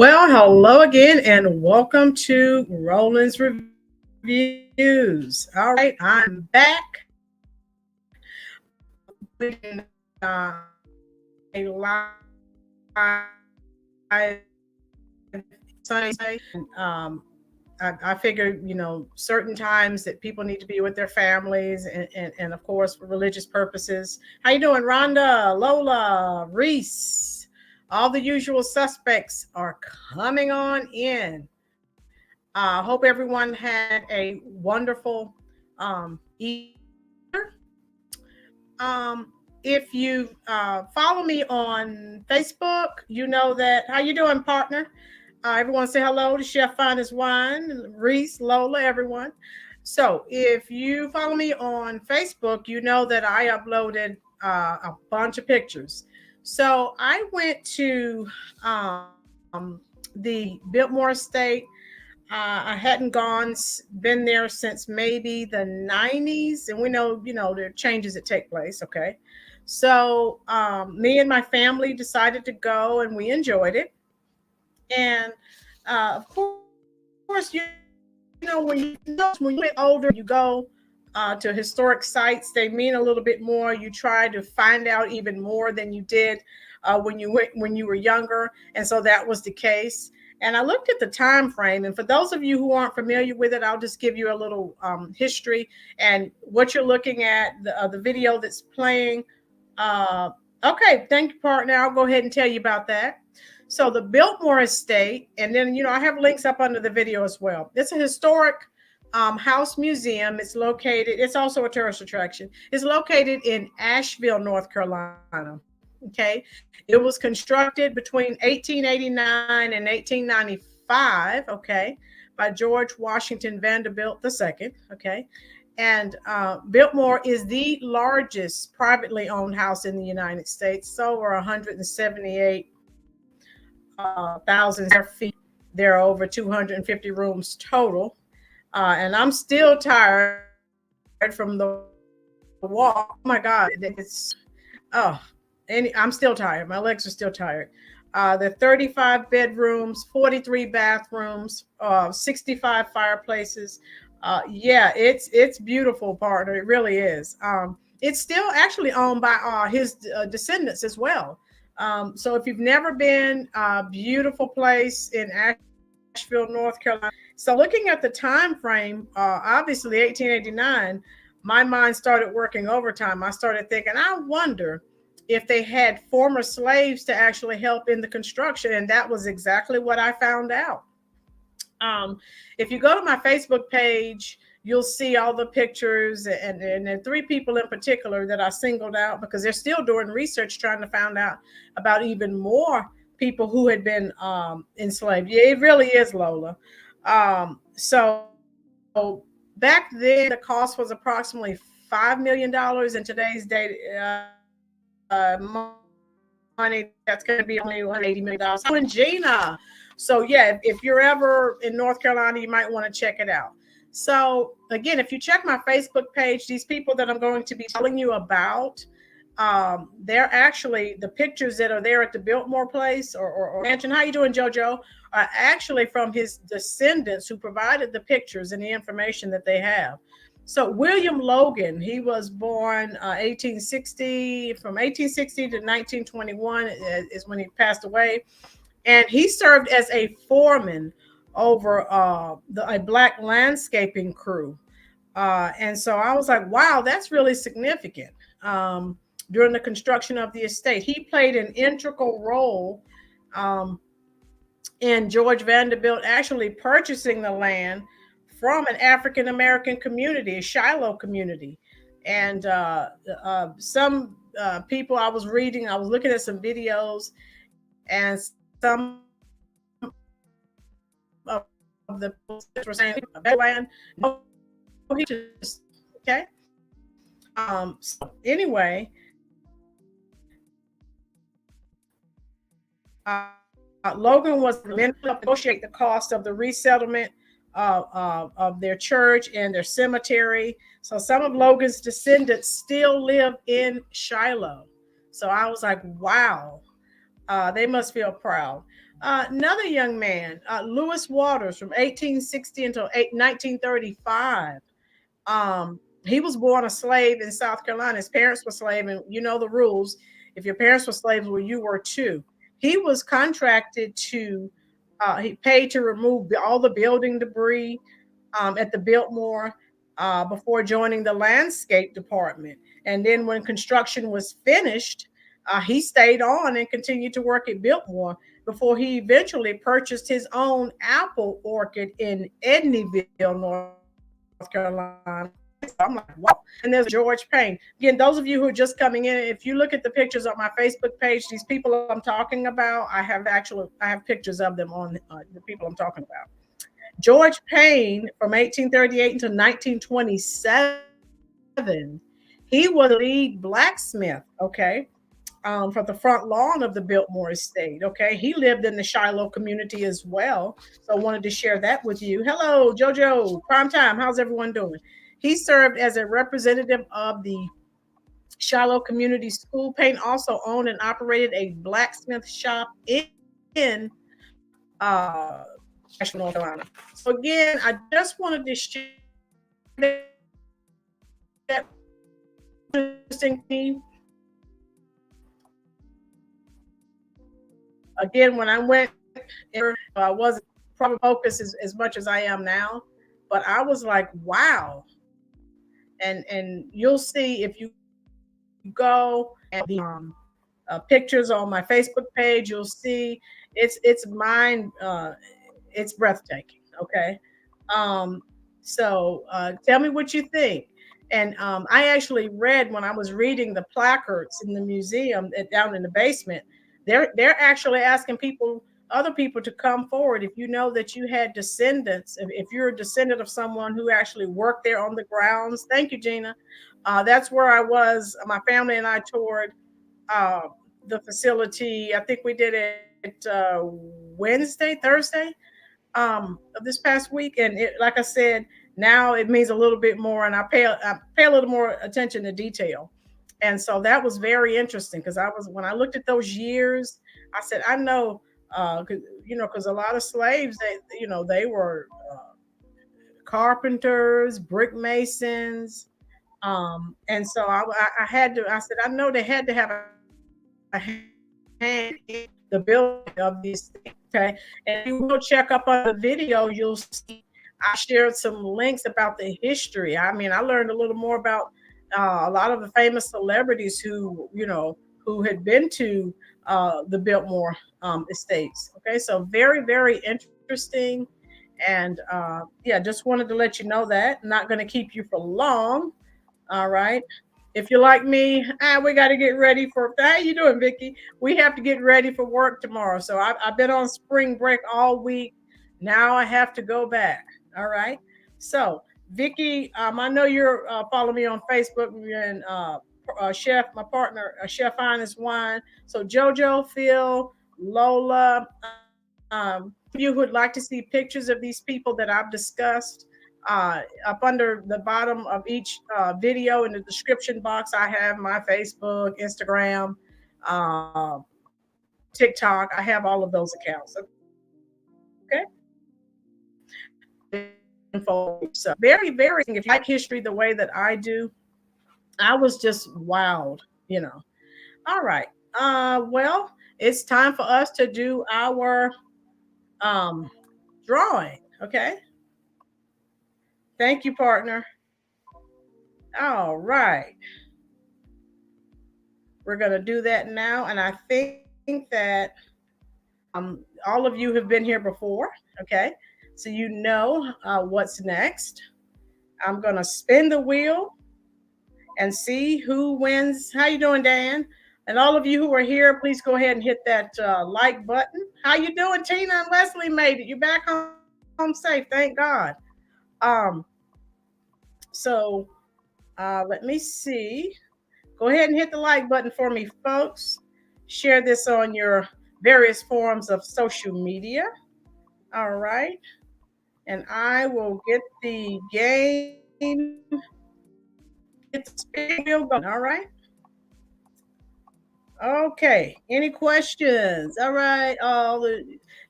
Well, hello again, and welcome to Rolynn's Reviews. All right, I'm back with a live Sunday. I figured, certain times that people need to be with their families and of course, for religious purposes. How you doing, Rhonda, Lola, Reese? All the usual suspects are coming on in. Hope everyone had a wonderful Easter. If you follow me on Facebook, you know that. How you doing, partner? Everyone say hello to Chef Finest Wine, Reese, Lola, everyone. So if you follow me on Facebook, you know that I uploaded a bunch of pictures. So I went to the Biltmore Estate. I hadn't been there since maybe the 90s, and we know, there are changes that take place. Okay, so me and my family decided to go, and we enjoyed it. And of course, when you get older, you go to historic sites. They mean a little bit more. You try to find out even more than you did when you were younger, and so that was the case. And I looked at the time frame, and for those of you who aren't familiar with it, I'll just give you a little history. And what you're looking at, the video that's playing. Okay, thank you, partner. I'll go ahead and tell you about that. So the Biltmore Estate, and then, I have links up under the video as well. It's a historic house museum. It's also a tourist attraction. It's located in Asheville, North Carolina. Okay. It was constructed between 1889 and 1895. Okay. By George Washington Vanderbilt II. Okay. And Biltmore is the largest privately owned house in the United States. It's over 178,000 square feet. There are over 250 rooms total. And I'm still tired from the walk. Oh my God. I'm still tired. My legs are still tired. There are 35 bedrooms, 43 bathrooms, 65 fireplaces. Yeah, it's beautiful, partner. It really is. It's still actually owned by his descendants as well. So if you've never been, beautiful place in Asheville, North Carolina. So looking at the time frame, obviously 1889, my mind started working overtime. I started thinking, I wonder if they had former slaves to actually help in the construction. And that was exactly what I found out. If you go to my Facebook page, you'll see all the pictures, and there are three people in particular that I singled out because they're still doing research trying to find out about even more people who had been enslaved. Yeah, it really is, Lola. So back then, the cost was approximately $5 million. In today's day, money, that's going to be only $180 million. So in Gina. So yeah, if you're ever in North Carolina, you might want to check it out. So again, if you check my Facebook page, these people that I'm going to be telling you about, they're actually the pictures that are there at the Biltmore place or mansion. How you doing, JoJo? Are actually from his descendants who provided the pictures and the information that they have. So William Logan, he was born 1860. From 1860 to 1921 is when he passed away, and he served as a foreman over a black landscaping crew. And so I was like, wow, that's really significant. During the construction of the estate, he played an integral role in George Vanderbilt actually purchasing the land from an African American community, a Shiloh community. And some people I was looking at some videos, and some of the were saying land, no, he just okay. So anyway, Logan was to negotiate the cost of the resettlement of their church and their cemetery. So some of Logan's descendants still live in Shiloh. So I was like, wow. They must feel proud. Another young man, Lewis Waters, from 1860 until 1935. He was born a slave in South Carolina. His parents were slaves, and you know the rules. If your parents were slaves, well, you were too. He was contracted to, he paid to remove all the building debris at the Biltmore before joining the landscape department. And then when construction was finished, he stayed on and continued to work at Biltmore before he eventually purchased his own apple orchard in Edneyville, North Carolina. I'm like, wow. And there's George Payne. Again, those of you who are just coming in, if you look at the pictures on my Facebook page, these people I'm talking about, I have pictures of them on the people I'm talking about. George Payne, from 1838 until 1927, he was the lead blacksmith, okay, for the front lawn of the Biltmore Estate. Okay, he lived in the Shiloh community as well, so I wanted to share that with you. Hello, JoJo, prime time. How's everyone doing? He served as a representative of the Shiloh Community School. Payne also owned and operated a blacksmith shop in Asheville, North Carolina. So again, I just wanted to share that interesting thing. Again, when I went, I wasn't probably focused as much as I am now, but I was like, wow. And you'll see if you go and the pictures on my Facebook page, you'll see it's mind it's breathtaking. Okay, um, so tell me what you think. And I actually read when I was reading the placards in the museum down in the basement. They're actually asking people, other people, to come forward. If you know that you had descendants, if you're a descendant of someone who actually worked there on the grounds. Thank you, Gina. That's where I was. My family and I toured uh, the facility. I think we did it Wednesday, Thursday of this past week, and like I said, now it means a little bit more, and I pay a little more attention to detail, and so that was very interesting because I was when I looked at those years, I said I know, because a lot of slaves they were carpenters, brick masons, and so I had to. I said I know they had to have a hand in the building of these things. Okay, and if you will check up on the video, you'll see I shared some links about the history. I mean, I learned a little more about a lot of the famous celebrities who had been to the Biltmore estates. Okay, so very, very interesting. And yeah, just wanted to let you know that. Not going to keep you for long. All right. If you're like me, we got to get ready for. How you doing, Vicky? We have to get ready for work tomorrow. So I've been on spring break all week. Now I have to go back. All right. So Vicky, I know you're following me on Facebook. And Chef, my partner, Chef Honest Wine. So JoJo, Phil, Lola, you who would like to see pictures of these people that I've discussed, up under the bottom of each video in the description box, I have my Facebook, Instagram, TikTok. I have all of those accounts. Okay. So very, very. If you like history the way that I do, I was just wowed. All right. Well, it's time for us to do our um, drawing. Okay. Thank you, partner. All right. We're going to do that now. And I think that all of you have been here before. Okay. So you know what's next. I'm going to spin the wheel and see who wins. How you doing, Dan? And all of you who are here, please go ahead and hit that like button. How you doing, Tina and Leslie made it. You back home safe. Thank God. Um, so let me see. Go ahead and hit the like button for me, folks. Share this on your various forms of social media. All right. And I will get the game, get the spin wheel going. All right. Okay. Any questions? All right.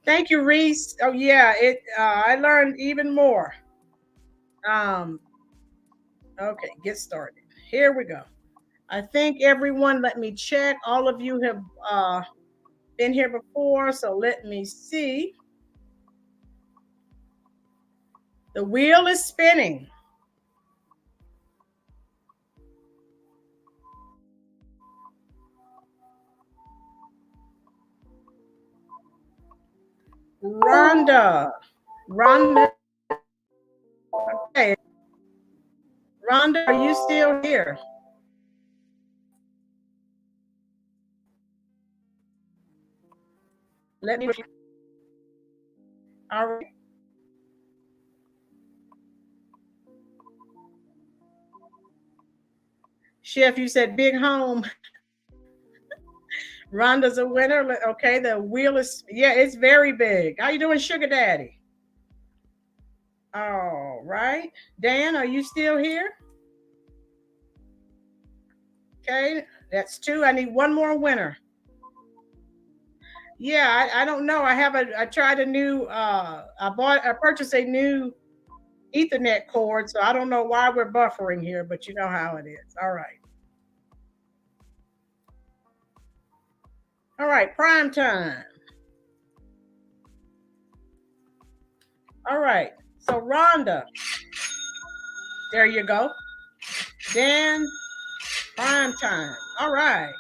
Thank you, Reese. Oh yeah, I learned even more. Um, okay, get started. Here we go. I think everyone, let me check. All of you have been here before, so let me see. The wheel is spinning. Rhonda. Rhonda. Okay. Rhonda, are you still here? Let me. All right. Chef, you said big home. Rhonda's a winner. Okay, the wheel is, yeah, it's very big. How you doing, Sugar Daddy? All right. Dan, are you still here? Okay, that's two. I need one more winner. Yeah, I don't know. I tried a new I purchased a new Ethernet cord, so I don't know why we're buffering here, but you know how it is. All right. All right, prime time. All right. So Rhonda, there you go. Dan, prime time. All right.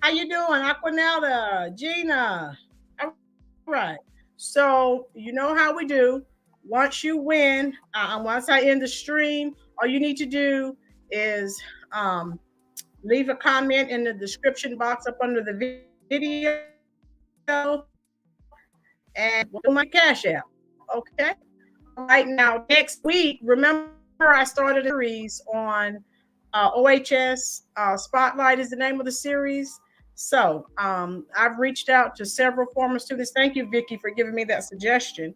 How you doing, Aquanelda, Gina? All right. So you know how we do. Once you win, once I end the stream, all you need to do is leave a comment in the description box up under the video, and my cash app. Okay. Right now, next week, remember I started a series on OHS Spotlight is the name of the series. So I've reached out to several former students. Thank you, Vicki, for giving me that suggestion.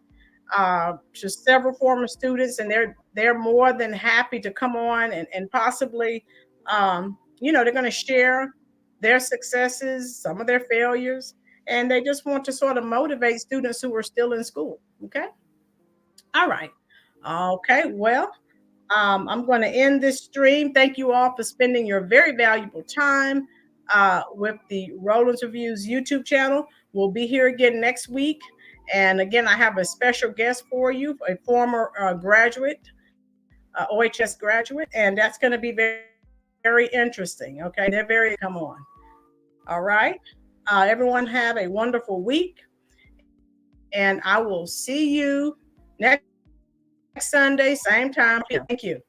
To several former students, and they're more than happy to come on and possibly, they're going to share their successes, some of their failures, and they just want to sort of motivate students who are still in school. Okay. All right. Okay. Well, I'm going to end this stream. Thank you all for spending your very valuable time with the Rollins Reviews YouTube channel. We'll be here again next week. And again, I have a special guest for you, a former graduate, OHS graduate, and that's going to be very, very interesting. Okay. They're very, come on. All right. Everyone have a wonderful week. And I will see you next Sunday, same time. Thank you.